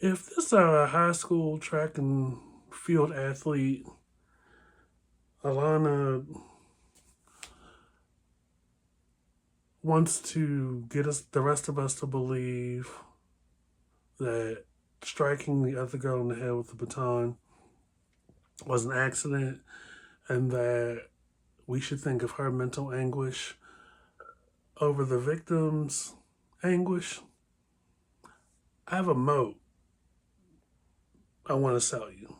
If this high school track and field athlete, Alana, wants to get us, the rest of us, to believe that striking the other girl in the head with the baton was an accident and that we should think of her mental anguish over the victim's anguish, I have a moat I want to sell you.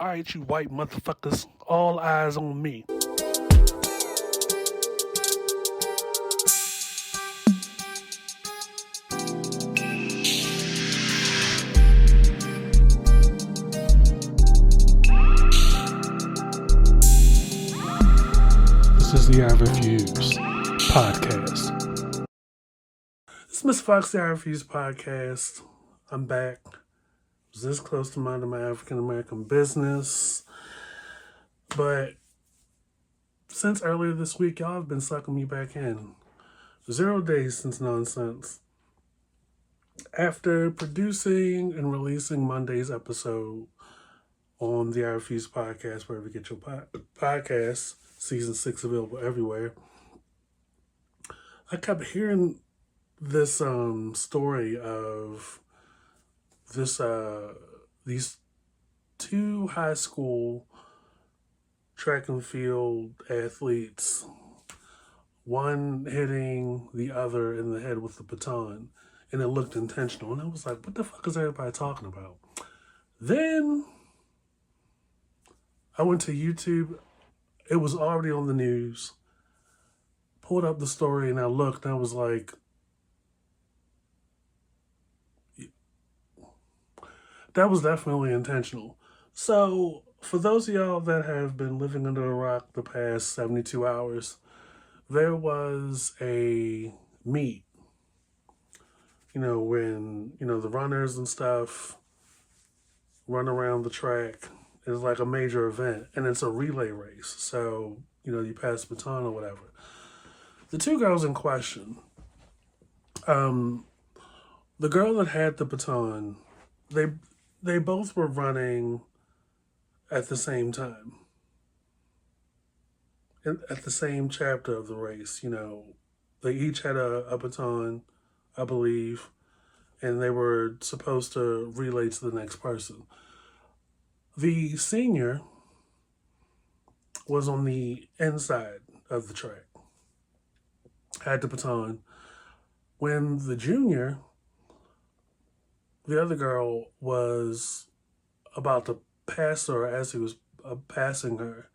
All right, you white motherfuckers, all eyes on me. This is the I Refuse podcast. This is Miss Fox, the I Refuse podcast. I'm back. I was this close to minding my African American business. But since earlier this week, y'all have been sucking me back in. 0 days since nonsense. After producing and releasing Monday's episode on the I Refuse podcast, wherever you get your podcasts, season 6 available everywhere, I kept hearing this story of these two high school track and field athletes, one hitting the other in the head with the baton, and it looked intentional. And I was like, what the fuck is everybody talking about? Then I went to YouTube. It was already on the news. Pulled up the story and I looked and I was like, that was definitely intentional. So for those of y'all that have been living under a rock the past 72 hours, there was a meet, when, the runners and stuff run around the track. It's like a major event and it's a relay race. So, you pass the baton or whatever. The two girls in question, the girl that had the baton, they both were running at the same time, at the same chapter of the race. They each had a baton, I believe, and they were supposed to relay to the next person. The senior was on the inside of the track, had the baton. When the junior, the other girl, was about to pass her, as he was passing her,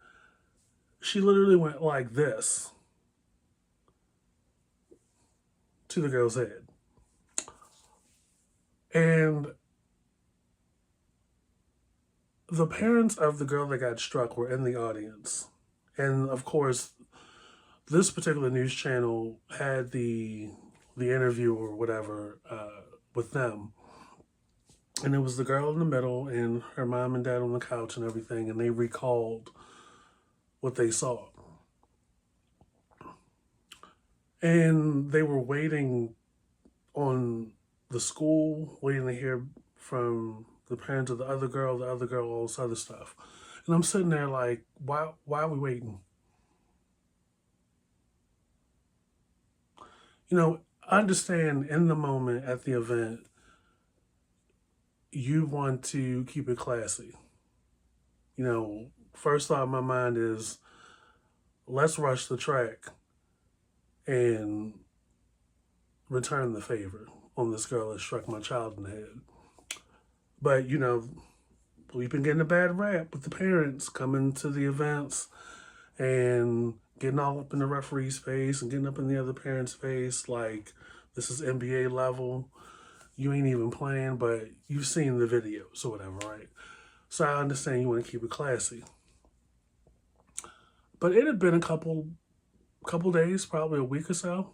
she literally went like this to the girl's head. And the parents of the girl that got struck were in the audience. And of course, this particular news channel had the interview or whatever with them. And it was the girl in the middle and her mom and dad on the couch and everything. And they recalled what they saw. And they were waiting on the school, waiting to hear from the parents of the other girl, all this other stuff. And I'm sitting there like, why are we waiting? I understand in the moment at the event, you want to keep it classy. First thought in my mind is, let's rush the track and return the favor on this girl that struck my child in the head. But, we've been getting a bad rap with the parents coming to the events and getting all up in the referee's face and getting up in the other parent's face like this is NBA level. You ain't even playing, but you've seen the videos or whatever, right? So I understand you want to keep it classy. But it had been a couple days, probably a week or so,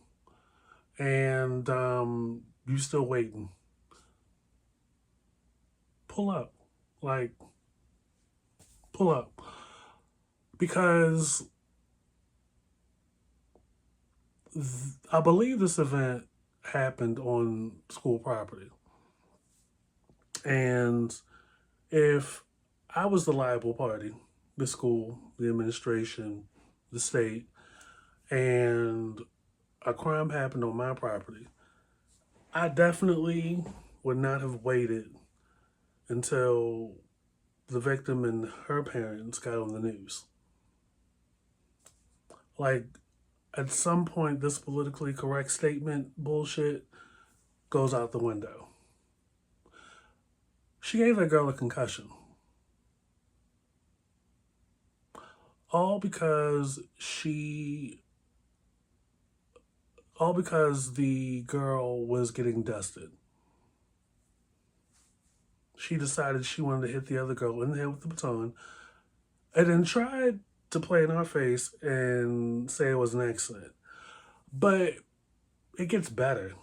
and you still waiting. Pull up. Pull up. Because I believe this event happened on school property. And if I was the liable party, the school, the administration, the state, and a crime happened on my property, I definitely would not have waited until the victim and her parents got on the news. Like, at some point, this politically correct statement bullshit goes out the window. She gave that girl a concussion. All because she. All because the girl was getting dusted. She decided she wanted to hit the other girl in the head with the baton and then tried to play in our face and say it was an accident. But it gets better.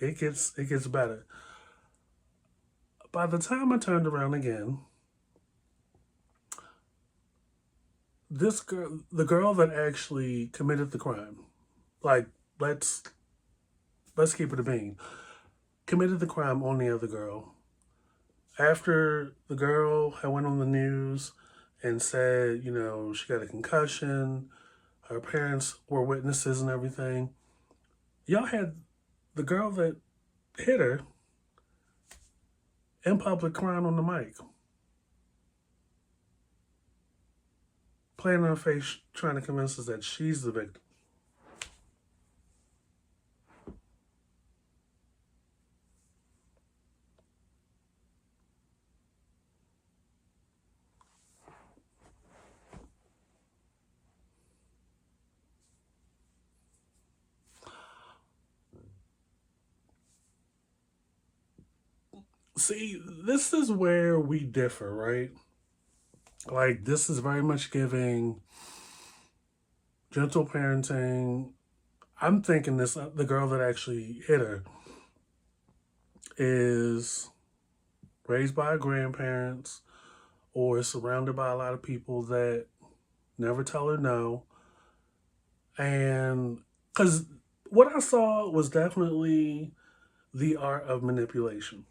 It gets better. By the time I turned around again, this girl, the girl that actually committed the crime, like let's let's keep it a bean, committed the crime on the other girl. After the girl had went on the news and said, she got a concussion, her parents were witnesses and everything. Y'all had the girl that hit her in public crying on the mic, playing in her face, trying to convince us that she's the victim. See, this is where we differ, right? Like, this is very much giving gentle parenting. I'm thinking the girl that actually hit her is raised by her grandparents or surrounded by a lot of people that never tell her no. And because what I saw was definitely the art of manipulation.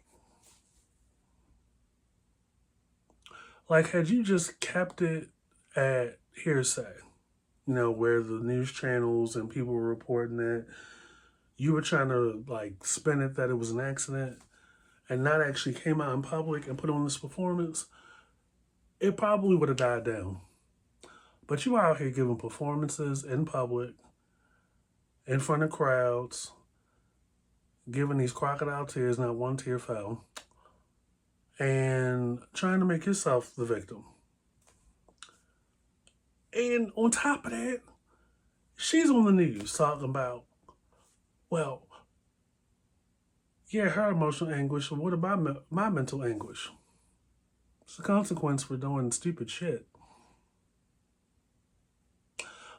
Like, had you just kept it at hearsay, where the news channels and people were reporting that you were trying to like spin it that it was an accident and not actually came out in public and put on this performance, it probably would have died down. But you out here giving performances in public, in front of crowds, giving these crocodile tears, not one tear fell, and trying to make yourself the victim. And on top of that, she's on the news talking about, well, yeah, her emotional anguish. What about my mental anguish? It's the consequence for doing stupid shit.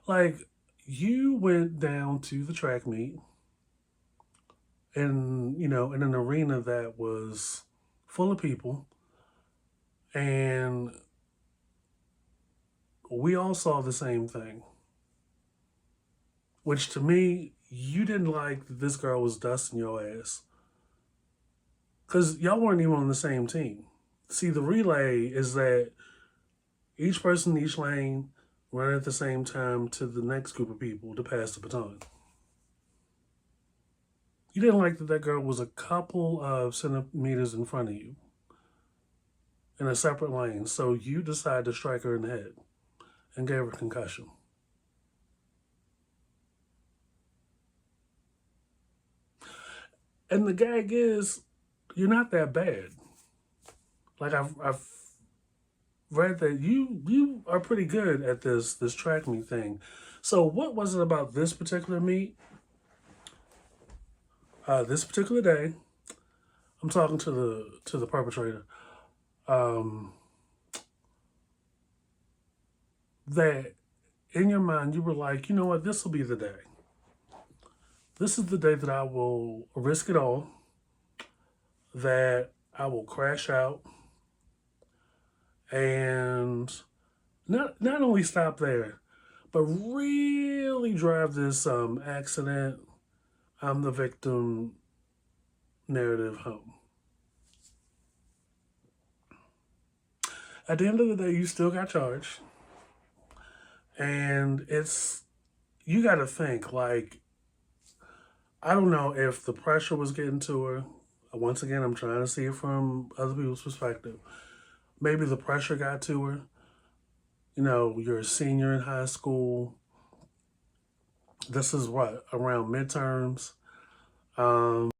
Like, you went down to the track meet and, in an arena that was full of people. And we all saw the same thing. Which to me, you didn't like that this girl was dusting your ass. Because y'all weren't even on the same team. See, the relay is that each person in each lane run at the same time to the next group of people to pass the baton. You didn't like that that girl was a couple of centimeters in front of you in a separate lane, so you decided to strike her in the head and gave her a concussion. And the gag is, you're not that bad. Like, I've read that you are pretty good at this track meet thing. So what was it about this particular meet? This particular day, I'm talking to the perpetrator. Um, that in your mind you were like, you know what, this will be the day. This is the day that I will risk it all. That I will crash out and not only stop there, but really drive this accident, I'm the victim narrative home. at the end of the day, you still got charged. And you got to think, like, I don't know if the pressure was getting to her. Once again, I'm trying to see it from other people's perspective. Maybe the pressure got to her. You know, you're a senior in high school. This is what, around midterms. Um,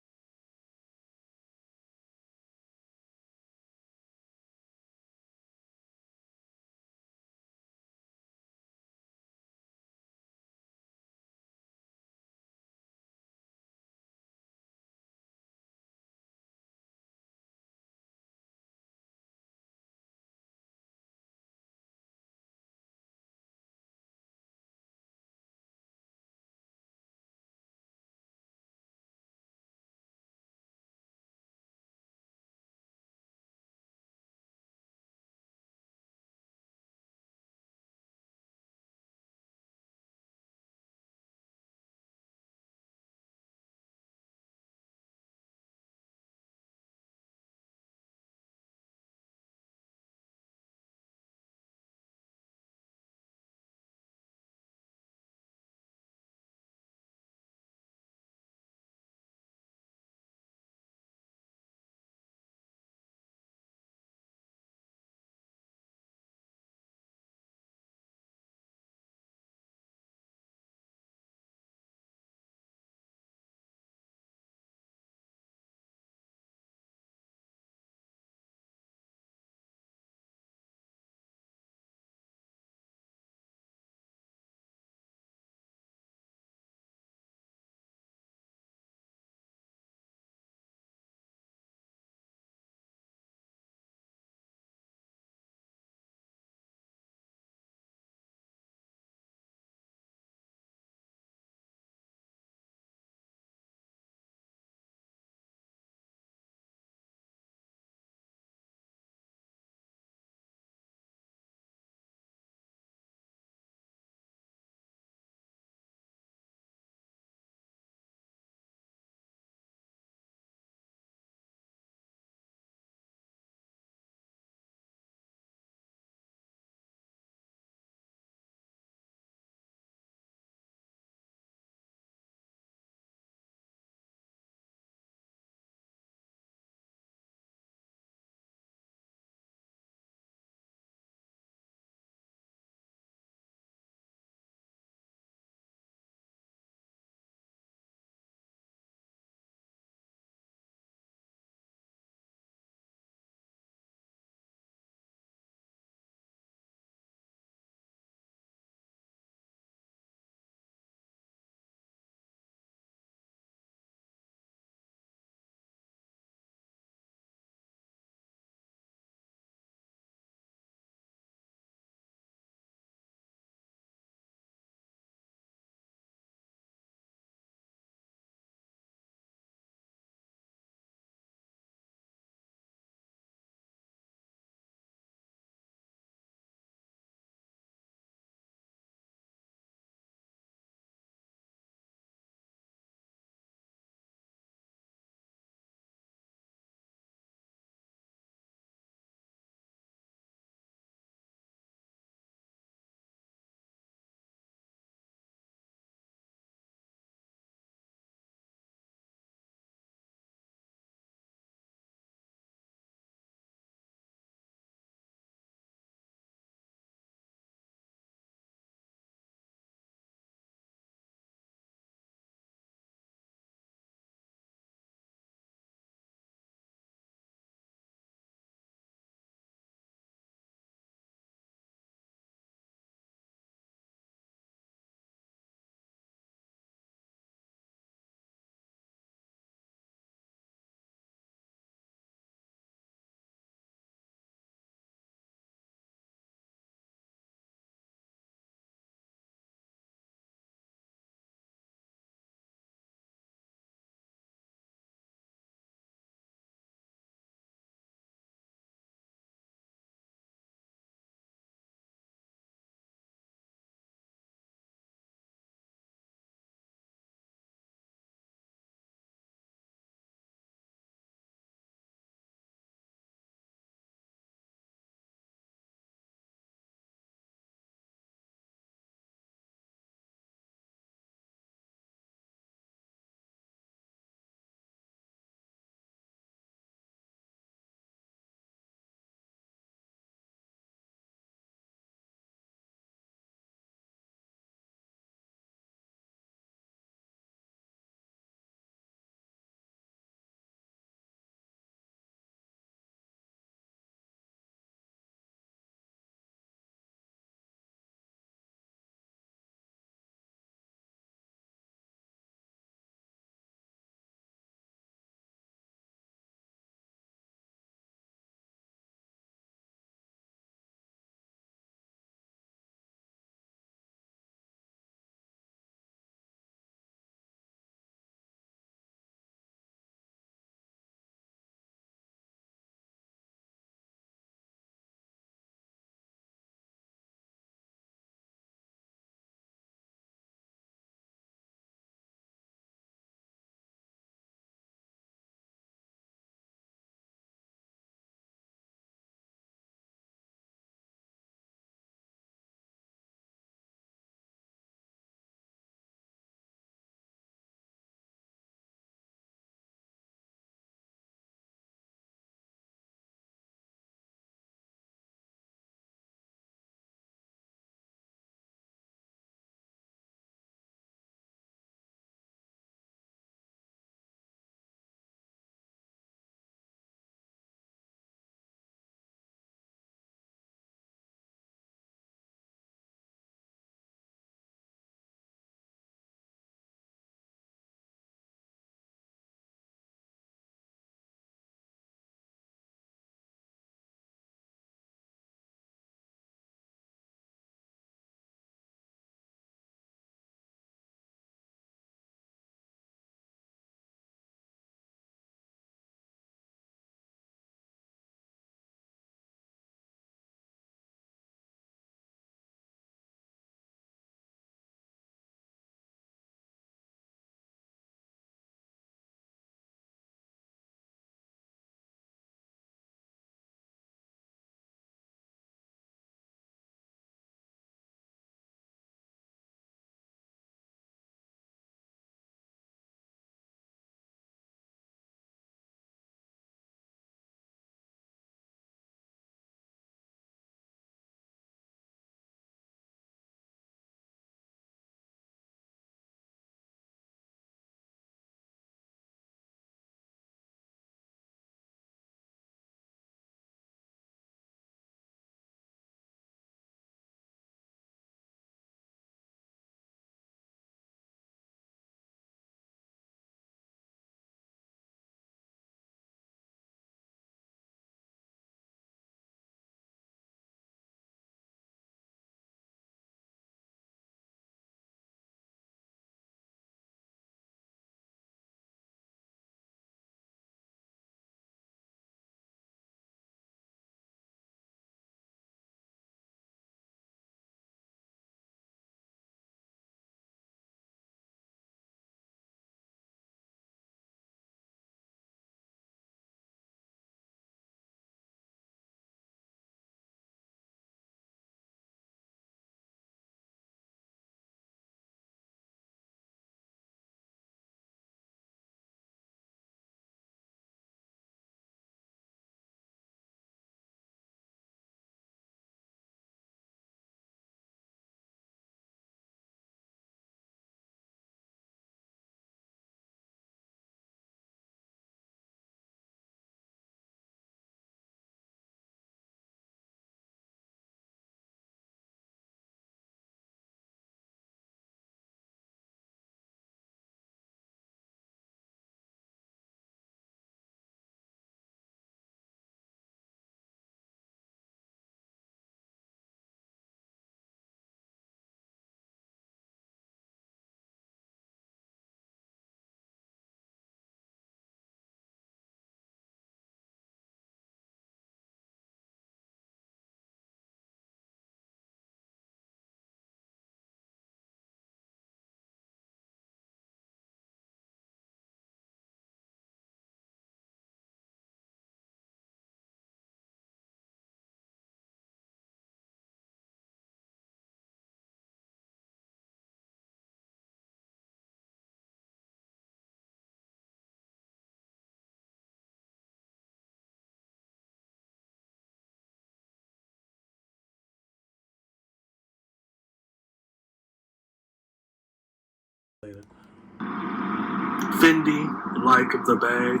Fendi, like the bag.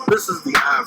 This is the eye